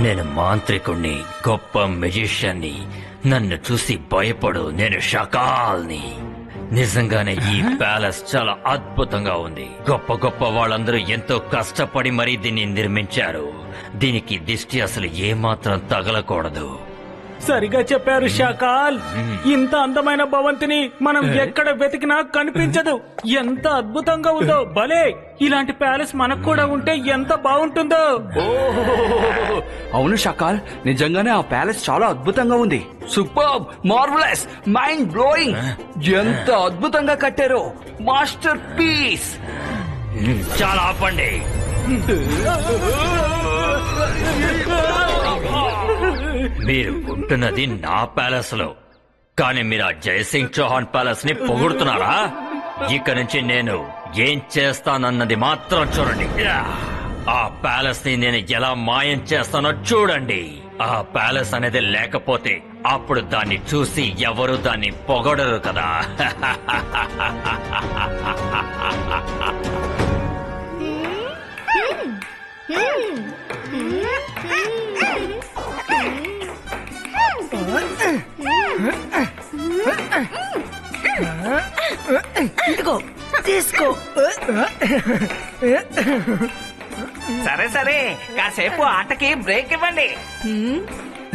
నేను మాంత్రికుణ్ణి, గొప్ప మెజిషియన్ని. నన్ను చూసి భయపడు, నేను షకాల్ని. నిజంగానే ఈ ప్యాలెస్ చాలా అద్భుతంగా ఉంది. గొప్ప గొప్ప వాళ్ళందరూ ఎంతో కష్టపడి మరీ దీన్ని నిర్మించారు. దీనికి దిష్టి అసలు ఏమాత్రం తగలకూడదు. సరిగా చెప్పారు షకాల్. ఇంత అందమైన భవంతిని మనం ఎక్కడ వెతికినా కనిపించదు. ఎంత అద్భుతంగా ఉందో. భలే, ఇలాంటి ప్యాలెస్ మనకు కూడా ఉంటే ఎంత బాగుంటుందో. అవును షకాల్, నిజంగానే ఆ ప్యాలెస్ చాలా అద్భుతంగా ఉంది. Superb, marvellous, mind blowing. ఎంత అద్భుతంగా కట్టారో. Master piece. చాలా ఆపండి. మీరు ఉంటున్నది నా ప్యాలెస్ లో, కానీ మీరు ఆ జయసింగ్ చౌహాన్ ప్యాలెస్ ని పొగుడుతున్నారా? ఇక నుంచి నేను ఏం చేస్తానన్నది మాత్రం చూడండి. ఆ ప్యాలెస్ ని నేను ఎలా మాయం చేస్తానో చూడండి. ఆ ప్యాలెస్ అనేది లేకపోతే అప్పుడు దాన్ని చూసి ఎవరు దాన్ని పొగడరు కదా. ఇదిగో తీసుకో. సరే సరే, కాసేపు ఆటకి బ్రేక్ ఇవ్వండి.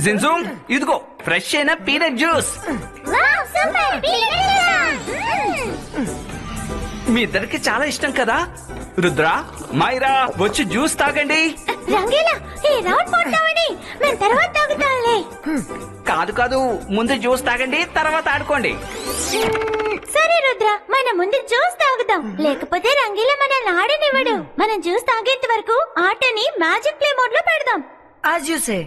జిన్జూమ్, ఇదిగో ఫ్రెష్ అయిన పీనట్ జ్యూస్. మీ ఇద్దరికి చాలా ఇష్టం కదా. రుద్ర, మైరా, వచ్చి జ్యూస్ తాగండి. కాదు కాదు, ముందు జ్యూస్ తాగండి, తర్వాత ఆడుకోండి. సరే రుద్ర, మన ముందు జ్యూస్ తాగుదాం, లేకపోతే రంగీలా మనల్ని ఆడనివ్వడు. మనం జ్యూస్ తాగేంత వరకు ఆటని మ్యాజిక్ ప్లే మోడ్ లో పెడదాం. ఆ జ్యూసే.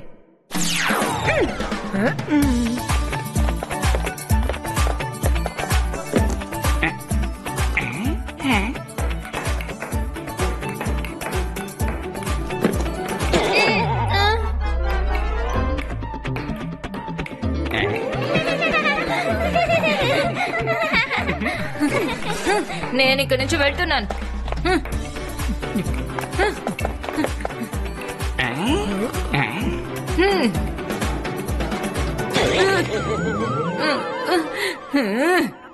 నేను ఇక్కడి నుంచి వెళ్తున్నాను.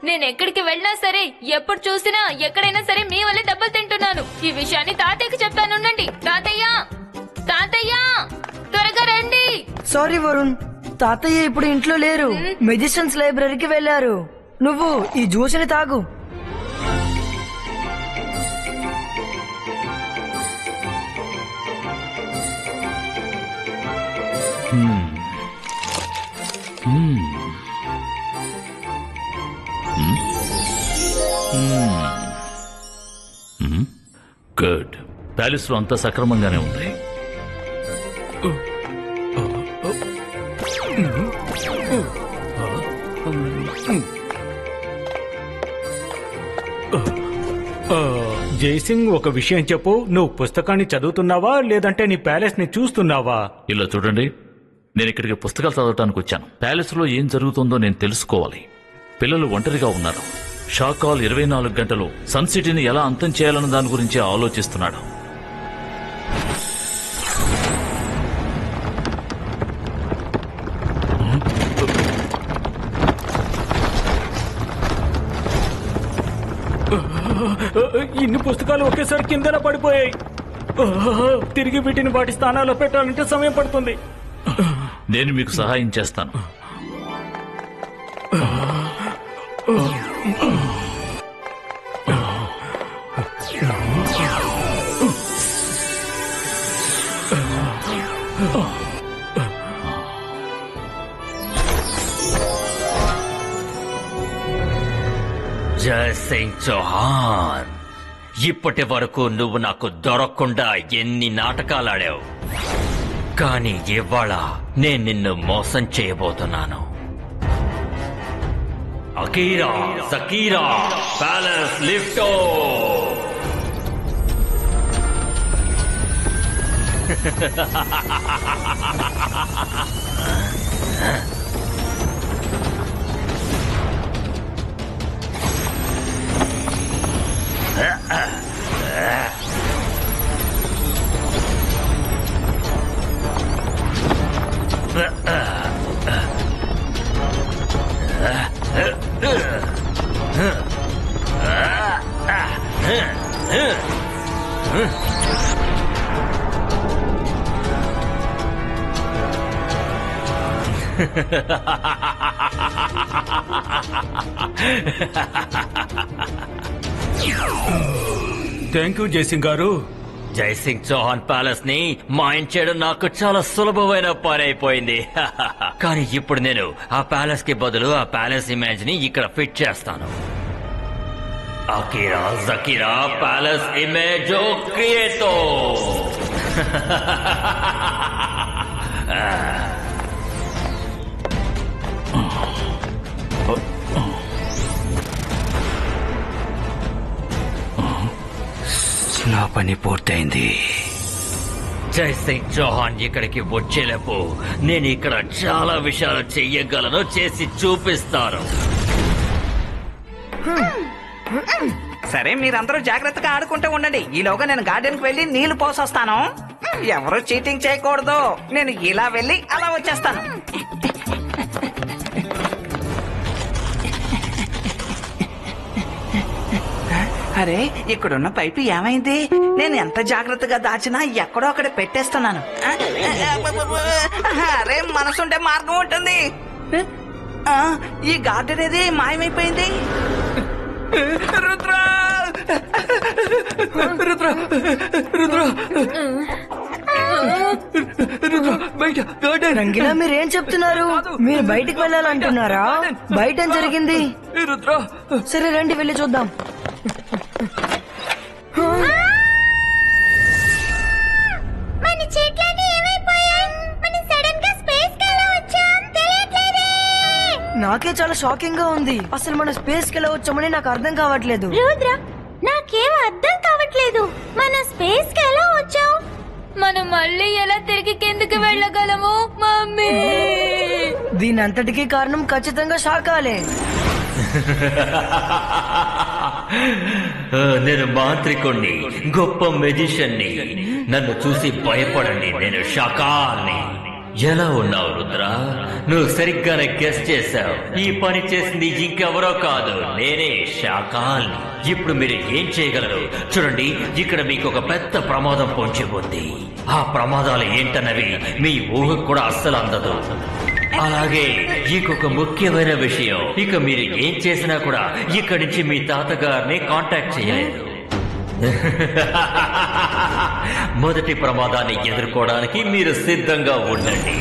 నేను ఎక్కడికి వెళ్ళినా సరే, ఎప్పుడు చూసినా ఎక్కడైనా సరే మీ వల్లే దెబ్బలు తింటున్నాను. ఈ విషయాన్ని తాతయ్యకి చెప్తాను. ఉండండి. తాతయ్య, తాతయ్య, త్వరగా రండి. సారీ వరుణ్, తాతయ్య ఇప్పుడు ఇంట్లో లేరు. మెజిషియన్స్ లైబ్రరీకి వెళ్లారు. నువ్వు ఈ జ్యూస్ని తాగు. గుడ్. ప్యాలెస్ లో అంతా సక్రమంగానే ఉంది. జైసింగ్, ఒక విషయం చెప్పు. నువ్వు పుస్తకాన్ని చదువుతున్నావా లేదంటే నీ ప్యాలెస్ ని చూస్తున్నావా? ఇలా చూడండి, నేను ఇక్కడికి పుస్తకాలు చదవటానికి వచ్చాను. ప్యాలెస్ లో ఏం జరుగుతుందో నేను తెలుసుకోవాలి. పిల్లలు ఒంటరిగా ఉన్నారు. షాకాల్ 24 గంటలు సన్ సిటీని ఎలా అంతం చేయాలన్న దాని గురించి ఆలోచిస్తున్నాడు. ఇన్ని పుస్తకాలు ఒకేసారి కిందన పడిపోయాయి. తిరిగి వీటిని వాటి స్థానాల్లో పెట్టాలంటే సమయం పడుతుంది. నేను మీకు సహాయం చేస్తాను. జయసింగ్ చౌహాన్, ఇప్పటి వరకు నువ్వు నాకు దొరకకుండా ఎన్ని నాటకాలాడావు, కానీ ఇవాళ నేను నిన్ను మోసం చేయబోతున్నాను. Akira, సకీరా, palace లిఫ్టో. Thank you Jaising గారు. జైసింగ్ చౌహాన్ ప్యాలెస్ ని మాయించడం నాకు చాలా సులభమైన పని అయిపోయింది. కానీ ఇప్పుడు నేను ఆ ప్యాలెస్ కి బదులు ఆ ప్యాలెస్ ఇమేజ్ ని ఇక్కడ ఫిట్ చేస్తాను. Akira జకీరా palace image క్రియేటో. నా పని పూర్తయింది. జైసింగ్ చౌహాన్ ఇక్కడికి వచ్చేలోపు నేను ఇక్కడ చాలా విషయాలు చెయ్యగలను, చేసి చూపిస్తాను. సరే, మీరందరూ జాగ్రత్తగా ఆడుకుంటూ ఉండండి. ఈలోగా నేను గార్డెన్ కి వెళ్లి నీళ్లు పోసొస్తాను. ఎవరు చీటింగ్ చేయకూడదు. నేను ఇలా వెళ్ళి అలా వచ్చేస్తాను. అరే, ఇక్కడున్న పైపు ఏమైంది? నేను ఎంత జాగ్రత్తగా దాచినా ఎక్కడో అక్కడ పెట్టేస్తున్నాను. అరే, మనసుంటే మార్గం ఉంటుంది. ఈ గార్డెన్ ఏది మాయమైపోయింది. రుద్ర రుద్ర రుద్ర రుద్ర బయట గార్డెన్. రంగిలా మీరేం చెప్తున్నారు? మీరు బయటికి వెళ్ళాలంటున్నారా? బయట ఏం జరిగింది? రుద్ర సరే రండి వెళ్ళి చూద్దాం. మన చెట్లన్నీ ఏమైపోయాయి? మనం సడన్ గా స్పేస్ కి ఎలా వచ్చాం తెలియట్లేదే. నాకే చాలా షాకింగ్ గా ఉంది. అసలు మన స్పేస్ కి ఎలా వచ్చామని నాకు అర్థం కావట్లేదు. రుద్ర, నాకేం అర్థం కావట్లేదు. మన స్పేస్ కి ఎలా వచ్చాం? మనం మళ్ళీ ఎలా తిరిగి కిందకి వెళ్ళగలము మమ్మీ? దీని అంతటికీ కారణం ఖచ్చితంగా శాకాలే. నేను మాంత్రికుణ్ణి, గొప్ప మెజిషియన్ ని. నన్ను చూసి భయపడండి, నేను షకాల్ని. ఎలా ఉన్నావు రుద్ర? నువ్వు సరిగ్గానే గెస్ చేశావు. ఈ పని చేసింది ఇంకెవరో కాదు, నేనే షకాల్ని. ఇప్పుడు మీరు ఏం చేయగలరు చూడండి. ఇక్కడ మీకు ఒక పెద్ద ప్రమాదం పొంచి ఉంది. ఆ ప్రమాదాలు ఏంటన్నవి మీ ఊహకు కూడా అస్సలు అందదు. అలాగే ఇంకొక ముఖ్యమైన విషయం, ఇక మీరు ఏం చేసినా కూడా ఇక్కడి నుంచి మీ తాతగారిని కాంటాక్ట్ చేయలేదు. మొదటి ప్రమాదాన్ని ఎదుర్కోవడానికి మీరు సిద్ధంగా ఉండండి.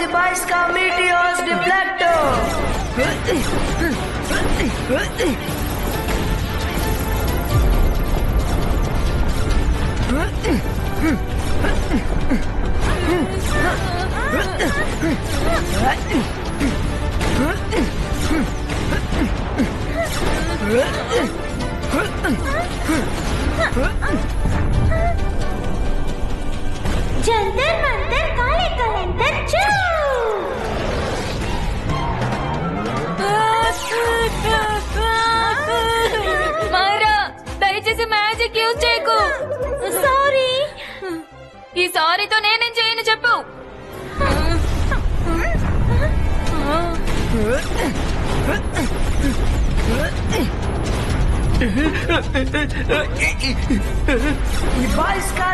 Ibaiska Meteors Deflector. Jantar Mantar కాలే కలంతర్ చూ. మైరా, దయచేసి మ్యాజిక్ యూజ్ చేయకు. సారీ. ఈ సారీతో నేనేం చేయను చెప్పు. Ibaiska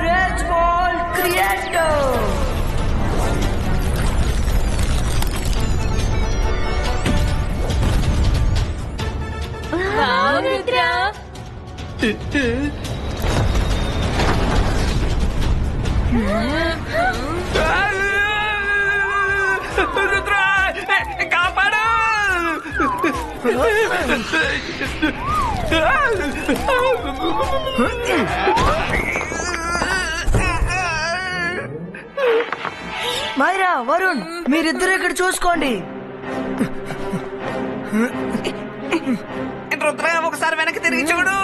Rage Ball Creator. Wow Rudra. Rudra, కాపాడు. మైరా, వరుణ్, మీరిద్దరు ఇక్కడ చూసుకోండి. రుద్ర, ఒకసారి వెనక్కి తిరిగి చూడు.